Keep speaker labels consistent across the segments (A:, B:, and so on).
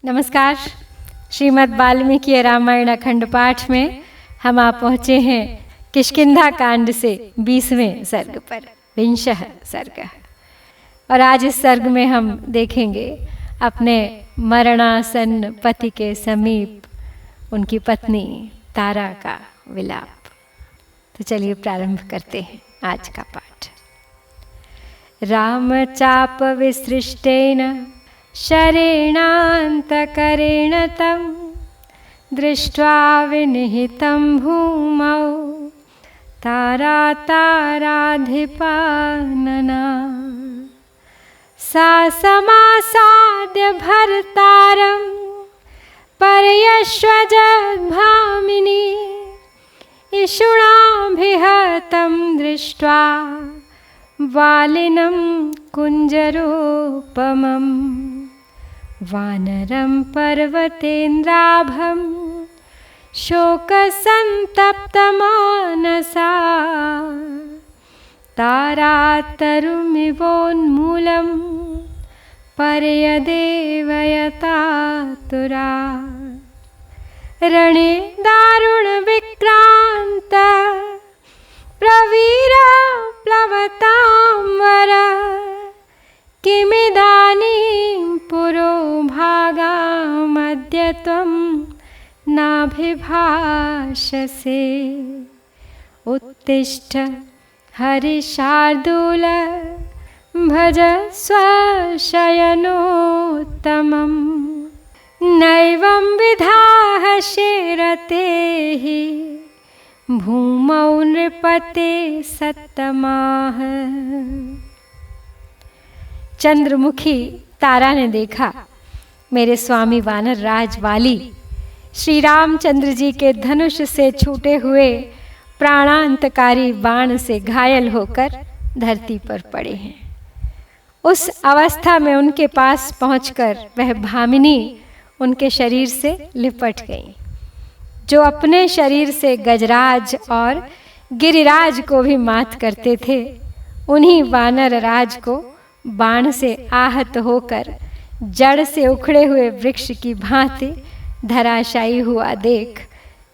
A: नमस्कार। श्रीमद् वाल्मीकि रामायण अखंड पाठ में हम आप पहुँचे हैं किष्किंधा कांड से 20वें सर्ग पर, विंशः सर्ग। और आज इस सर्ग में हम देखेंगे अपने मरणासन्न पति के समीप उनकी पत्नी तारा का विलाप। तो चलिए प्रारंभ करते हैं आज का पाठ। राम चाप विसृष्टेन शरेणान्तकरेण तं दृष्ट्वा विनिहितं भूमौ तारा ताराधिपानना सा समासाद्य भर्तारं पर्यश्वजद्भामिनी इषुणाभिहतं दृष्ट्वा वालिनं कुञ्जरोपमम् वानरं पर्वतेन्द्राभं शोकसन्तप्तमानसा तारातरुमिवोन्मूलं पर्यदेवयतातुरा रणे दारुणविक्रान्त प्रवीरा प्लवतां वर किमिदानीं पुरो भागामद्य त्वं नाभिभाषसे उत्तिष्ठ हरिशार्दूल भज स्वशयनोत्तमं नैवं विधाः शेरते हि भूमौ नृपते सत्तमाः। चंद्रमुखी तारा ने देखा मेरे स्वामी वानर राज वाली श्री रामचंद्र जी के धनुष से छूटे हुए प्राणांतकारी बाण से घायल होकर धरती पर पड़े हैं। उस अवस्था में उनके पास पहुंचकर वह भामिनी उनके शरीर से लिपट गई, जो अपने शरीर से गजराज और गिरिराज को भी मात करते थे। उन्हीं वानर राज को बाण से आहत होकर जड़ से उखड़े हुए वृक्ष की भांति धराशायी हुआ देख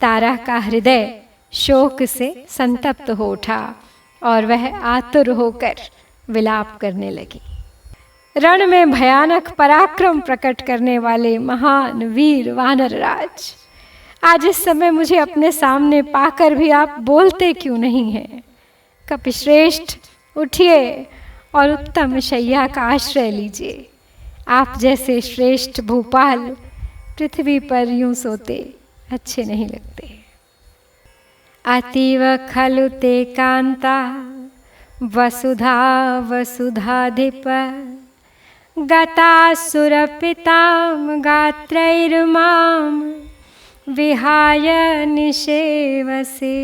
A: तारा का हृदय शोक से संतप्त हो उठा और वह आतुर होकर विलाप करने लगी। रण में भयानक पराक्रम प्रकट करने वाले महान वीर वानर राज, आज इस समय मुझे अपने सामने पाकर भी आप बोलते क्यों नहीं हैं? कपिश्रेष्ठ उठिए और उत्तम शैया का आश्रय लीजिए। आप जैसे श्रेष्ठ भूपाल पृथ्वी पर यूं सोते अच्छे नहीं लगते। अतीव खलु ते कांता वसुधा वसुधाधिप गतासुरपितां गात्रैर्मां विहाय निषेवसे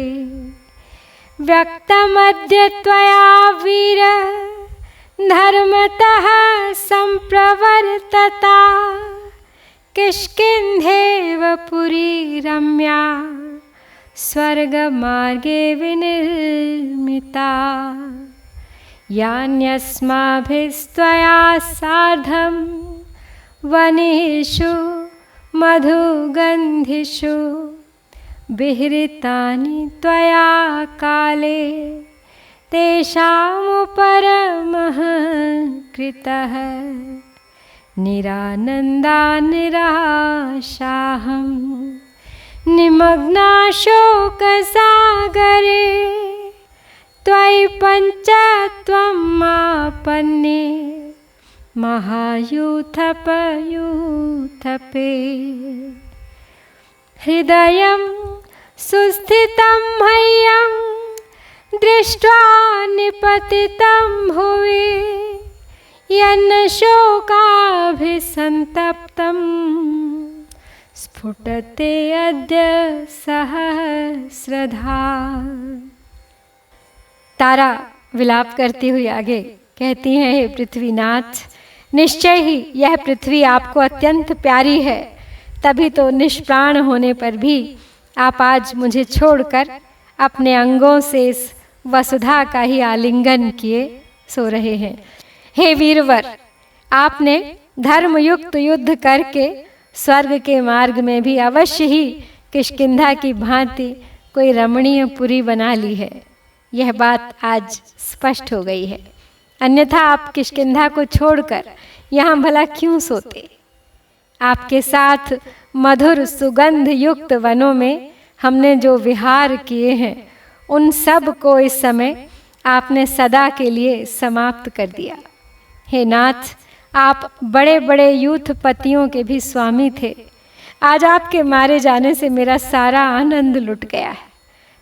A: व्यक्तमद्य त्वया वीर धर्मतः संप्रवर्तता किष्किन्धेव पुरी रम्या स्वर्गमार्गे विनिर्मिता यान्यस्माभिस्त्वया सार्धं वनेषु मधुगन्धिषु विहृतानि त्वया काले तेषामुपरमः कृतः निरानन्दा निराशाहं निमग्ना शोकसागरे त्वयि पञ्चत्वं मापन्ने महायूथपयूथपे हृदयं सुस्थितं मह्यं दृष्ट्वा निपतितं भुवि यन्न शोकाभिसन्तप्तं स्फुटते अद्य सहस्रधा। तारा विलाप करती हुई आगे कहती हैं, हे पृथ्वीनाथ, निश्चय ही यह पृथ्वी आपको अत्यंत प्यारी है, तभी तो निष्प्राण होने पर भी आप आज मुझे छोड़कर अपने अंगों से इस वसुधा का ही आलिंगन किए सो रहे हैं। हे वीरवर, आपने धर्मयुक्त युद्ध करके स्वर्ग के मार्ग में भी अवश्य ही किष्किंधा की भांति कोई रमणीय पुरी बना ली है। यह बात आज स्पष्ट हो गई है। अन्यथा आप किष्किंधा को छोड़कर यहाँ भला क्यों सोते? आपके साथ मधुर सुगंध युक्त वनों में हमने जो विहार किए हैं, उन सब को इस समय आपने सदा के लिए समाप्त कर दिया। हे नाथ, आप बड़े बड़े यूथपतियों के भी स्वामी थे। आज आपके मारे जाने से मेरा सारा आनंद लुट गया है।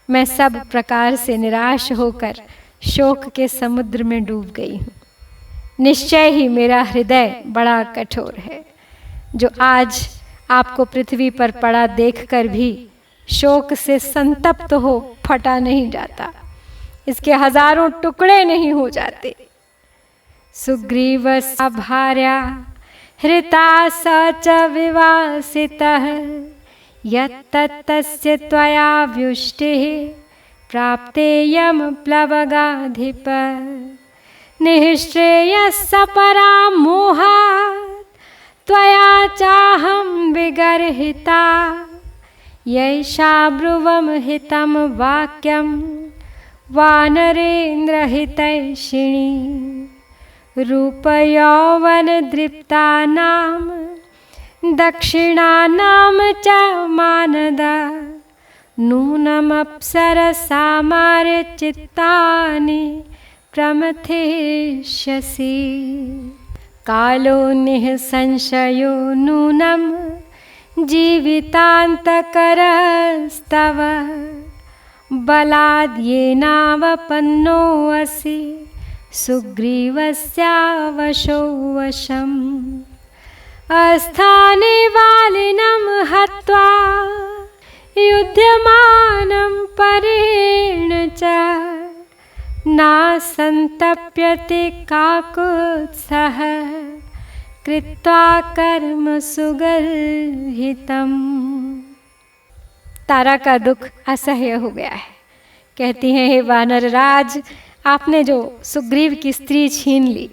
A: मैं सब प्रकार से निराश होकर शोक के समुद्र में डूब गई हूँ। निश्चय ही मेरा हृदय बड़ा कठोर है, जो आज आपको पृथ्वी पर पड़ा देखकर भी शोक से संतप्त हो फटा नहीं जाता, इसके हजारों टुकड़े नहीं हो जाते। सुग्रीव भार्या हृता स च विवासितः यत्तस्य त्वया व्युष्टिः प्राप्ते यम प्लवगाधिप निःश्रेयस्य परामोहात् त्वया चाहं विगर्हिता यैषा ब्रुवं हितं वाक्यं वानरेन्द्र हितैषिणी रूपयौवन दृप्तानां दक्षिणानां च मानद नूनमप्सरसामार्यचित्तानि प्रमथिष्यसि कालो निःसंशयो नूनं जीवितान्तकरस्तव बलाद्येनावपन्नोऽसि सुग्रीवस्यावशो वशम् अस्थाने वालिनं हत्वा युध्यमानं परेण च नासन्तप्यते काकुत्स्थः कृत्वा कर्म सुगर्हितम्। तारा का दुख असह्य हो गया है। कहती हैं, हे वानर राज, आपने जो सुग्रीव की स्त्री छीन ली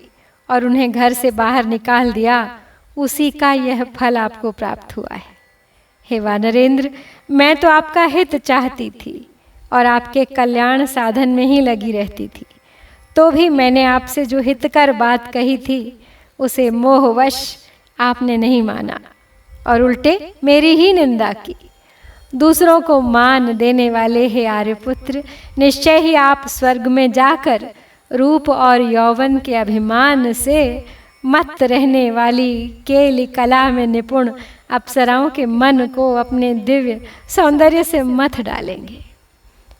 A: और उन्हें घर से बाहर निकाल दिया, उसी का यह फल आपको प्राप्त हुआ है। हे वानरेंद्र, मैं तो आपका हित चाहती थी और आपके कल्याण साधन में ही लगी रहती थी, तो भी मैंने आपसे जो हितकर बात कही थी उसे मोहवश आपने नहीं माना और उल्टे मेरी ही निंदा की। दूसरों को मान देने वाले हे आर्यपुत्र, निश्चय ही आप स्वर्ग में जाकर रूप और यौवन के अभिमान से मत रहने वाली केली कला में निपुण अप्सराओं के मन को अपने दिव्य सौंदर्य से मथ डालेंगे।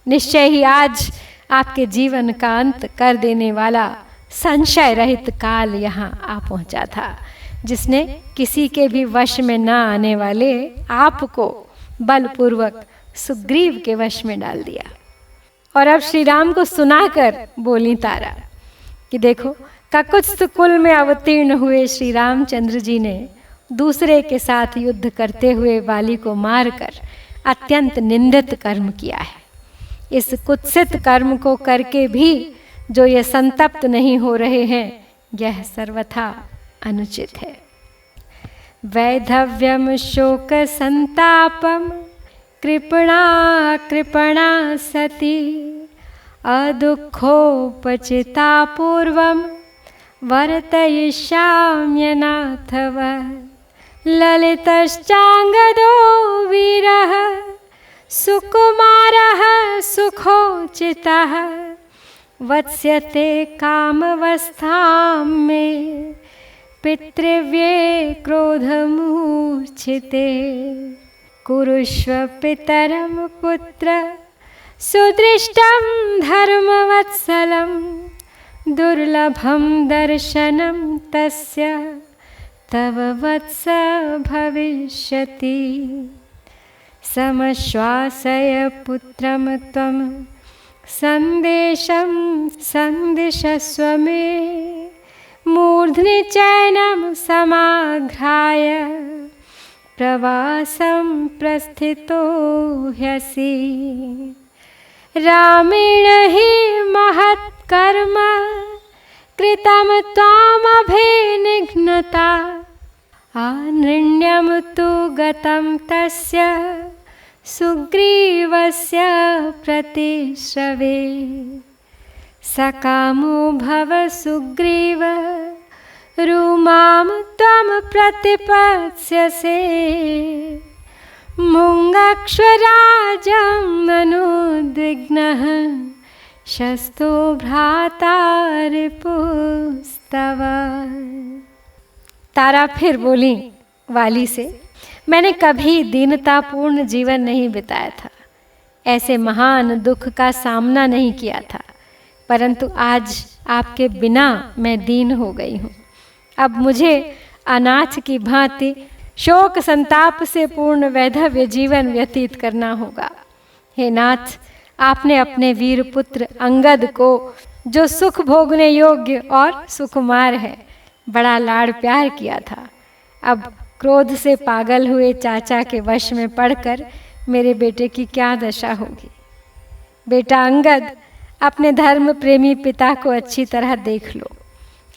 A: निश्चय ही आज आपके जीवन का अंत कर देने वाला संशय रहित काल यहाँ आ पहुँचा था, जिसने किसी के भी वश में न आने वाले आपको बलपूर्वक सुग्रीव के वश में डाल दिया। और अब श्री राम को सुनाकर बोली तारा कि देखो, ककुत्स्थ कुल में अवतीर्ण हुए श्री रामचंद्र जी ने दूसरे के साथ युद्ध करते हुए वाली को मारकर अत्यंत निंदित कर्म किया है। इस कुत्सित कर्म को करके भी जो ये संतप्त नहीं हो रहे हैं, यह सर्वथा अनुचित है। वैधव्यम शोक संतापम कृपणा सती अदुःखोपचिता पूर्वम वर्तयिष्याम्यनाथव ललितश्चाङ्गदो वीरः सुकुमारः सुखोचितः वत्स्यते कामवस्थां मे पितृव्ये क्रोधमूर्छिते कुरुष्व पितरं पुत्र सुदृष्टं धर्मवत्सलं दुर्लभं दर्शनं तस्य तव वत्स भविष्यति समश्वासय पुत्रं त्वं संदेशं संदिशस्व मे मूर्ध्नि चैनं समाघ्राय प्रवासं प्रस्थितो ह्यसि रामेण हि महत्कर्म कृतं त्वामभिनिघ्नता आनृण्यं तु गतं तस्य सुग्रीवस्य प्रतिश्रवे सकामो भव सुग्रीव रूमां त्वं प्रतिपत्स्यसे मुङ्गक्ष्वराजं अनुद्विग्नः शस्तो भ्राता रिपुस्तव। तारा फिर बोली वाली से, मैंने कभी दीनतापूर्ण जीवन नहीं बिताया था, ऐसे महान दुख का सामना नहीं किया था, परंतु आज आपके बिना मैं दीन हो गई हूँ। अब मुझे अनाथ की भांति शोक संताप से पूर्ण वैधव्य जीवन व्यतीत करना होगा। हे नाथ, आपने अपने वीर पुत्र अंगद को, जो सुख भोगने योग्य और सुकुमार है, बड़ा लाड़ प्यार किया था। अब क्रोध से पागल हुए चाचा के वश में पड़कर मेरे बेटे की क्या दशा होगी। बेटा अंगद, अपने धर्म प्रेमी पिता को अच्छी तरह देख लो,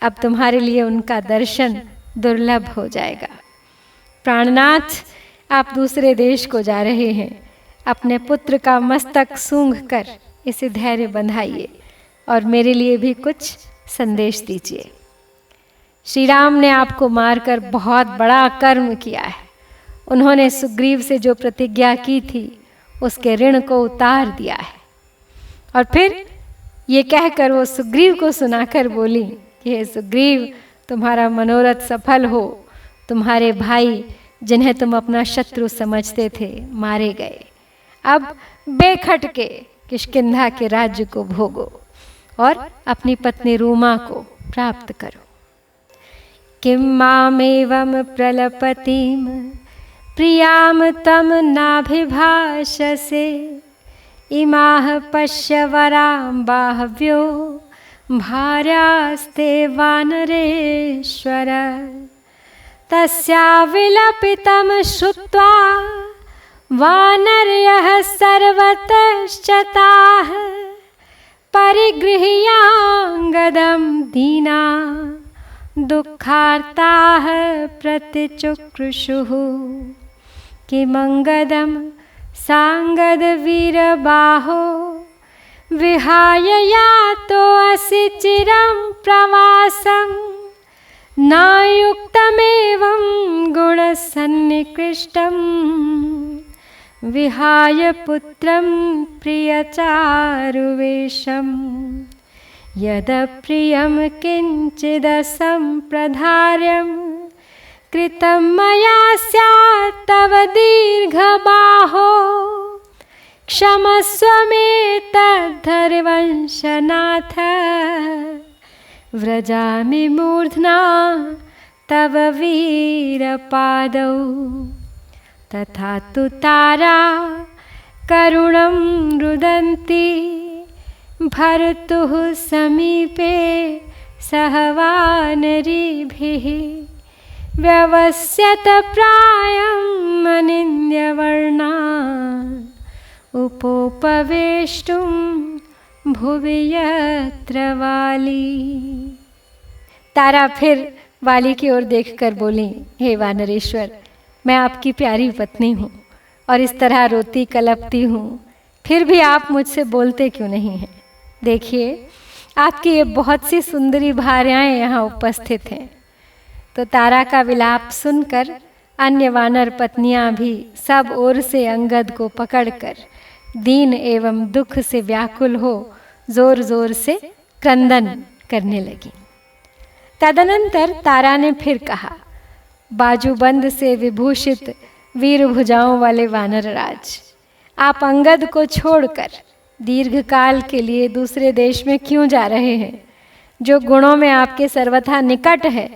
A: अब तुम्हारे लिए उनका दर्शन दुर्लभ हो जाएगा। प्राणनाथ, आप दूसरे देश को जा रहे हैं, अपने पुत्र का मस्तक सूंघ कर इसे धैर्य बंधाइए और मेरे लिए भी कुछ संदेश दीजिए। श्री राम ने आपको मारकर बहुत बड़ा कर्म किया है। उन्होंने सुग्रीव से जो प्रतिज्ञा की थी उसके ऋण को उतार दिया है। और फिर ये कहकर वो सुग्रीव को सुनाकर बोली कि हे सुग्रीव, तुम्हारा मनोरथ सफल हो, तुम्हारे भाई जिन्हें तुम अपना शत्रु समझते थे मारे गए। अब बेखटके किष्किंधा के राज्य को भोगो और अपनी पत्नी रूमा को प्राप्त करो। किं मामेवं प्रलपतिं प्रियां तम नाभिभाषसे इमाः पश्य वरां बाह्व्यो भार्यास्ते वानरेश्वर। तस्या विलपितं श्रुत्वा वानर्यः सर्वतश्चताः परिगृह्याङ्गदं दीना दुःखार्ताः प्रतिचुक्रुषुः। किमङ्गदं साङ्गदवीरबाहो विहाय यातो असि चिरं प्रवासं नायुक्तमेवं गुणसन्निकृष्टं विहाय पुत्रं प्रियचारुवेशं। यदप्रियं किञ्चिदसम्प्रधार्यं कृतं मया स्यात् तव दीर्घबाहो। क्षमस्व मे तद्धर्वंशनाथ व्रजामि मूर्ध्ना तव वीरपादौ। तथा तु तारा करुणं रुदन्ति भर्तुः समीपे सह वानरीभिः। व्यवस्यत प्रायं अनिन्द्यवर्णा उपोपवेष्टुं भुवि यत्र वाली। तारा फिर वाली की ओर देखकर बोली, हे वानरेश्वर, मैं आपकी प्यारी पत्नी हूँ और इस तरह रोती कलपती हूँ, फिर भी आप मुझसे बोलते क्यों नहीं हैं? देखिए, आपकी ये बहुत सी सुंदरी भार्याएं यहाँ उपस्थित हैं। तो तारा का विलाप सुनकर अन्य वानर पत्नियां भी सब ओर से अंगद को पकड़कर दीन एवं दुख से व्याकुल हो जोर जोर से क्रंदन करने लगी। तदनंतर तारा ने फिर कहा, बाजूबंद से विभूषित वीर भुजाओं वाले वानरराज, आप अंगद को छोड़कर दीर्घकाल के लिए दूसरे देश में क्यों जा रहे हैं? जो गुणों में आपके सर्वथा निकट है,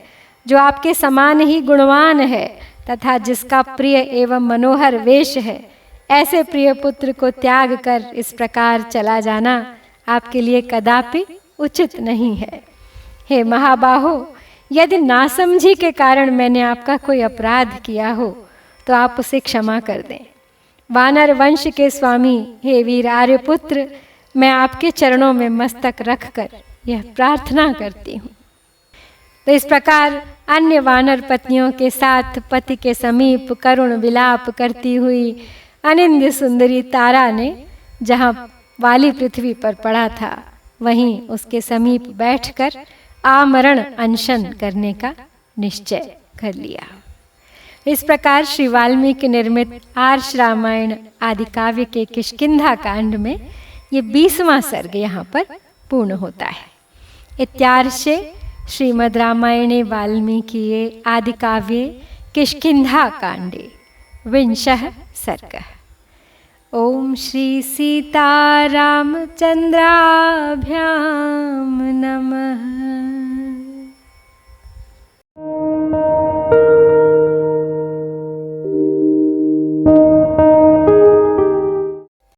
A: जो आपके समान ही गुणवान है तथा जिसका प्रिय एवं मनोहर वेश है, ऐसे प्रिय पुत्र को त्याग कर इस प्रकार चला जाना आपके लिए कदापि उचित नहीं है। हे महाबाहो, यदि नासमझी के कारण मैंने आपका कोई अपराध किया हो तो आप उसे क्षमा कर दें। वानर वंश के स्वामी हे वीर आर्यपुत्र, मैं आपके चरणों में मस्तक रखकर यह प्रार्थना करती हूँ तो इस प्रकार अन्य वानर पत्नियों के साथ पति के समीप करुण विलाप करती हुई अनिंद्य सुंदरी तारा ने जहाँ वाली पृथ्वी पर पड़ा था वहीं उसके समीप बैठकर आमरण अनशन करने का निश्चय कर लिया। इस प्रकार श्री वाल्मीकि निर्मित आर्ष रामायण आदि काव्य के किष्किंधा कांड में ये 20वां सर्ग यहाँ पर पूर्ण होता है। इत्यार्षे श्रीमद् रामायणे वाल्मीकिये आदि काव्ये किष्किंधा कांडे विंशः सर्गः। ओम श्री सीतारामचंद्राभ्यां नमः।